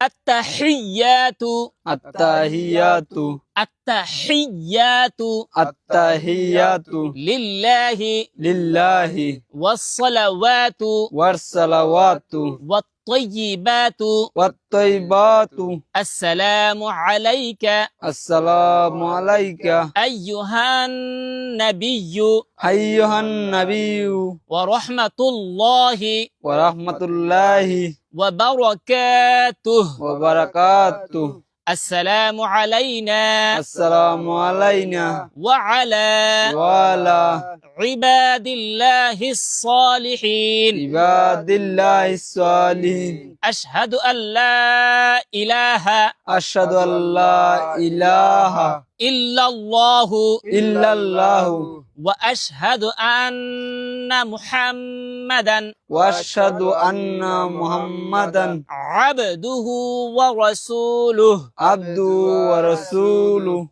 আত্তাহিয়াতু আত্তাহিয়াতু আত্তাহিয়াতু আত্তাহিয়াতু লিল্লাহি লিল্লাহি ওয়াসসালাওয়াতু ওয়াসসালাওয়াতু ওয়াত-তাইয়্যিবাতু ওয়াত-তাইয়্যিবাতু আসসালামু আলাইকা আসসালামু আলাইকা আইয়ুহান নাবিয়্যু আইয়ুহান নাবিয়্যু ওয়া রাহমাতুল্লাহি ওয়া রাহমাতুল্লাহি ওয়া বারাকাতুহু ওয়া বারাকাতুহু আসসালামু আলাইনা আসসালামু আলাইনা ওয়া আলা ওয়া আলা ইবাদিল্লাহিস সালিহিন ইবাদিল্লাহিস সালিহিন আশহাদু আল্লা ইলাহা আশহাদু আল্লা ইলাহা ইল্লাল্লাহু ইল্লাল্লাহু ওয়া আশহাদু আন্না মুহাম্মাদান ওয়া আশহাদু আন্না মুহাম্মাদান আবদুহু ওয়া রাসূলুহু আবদু ওয়া রাসূলুহু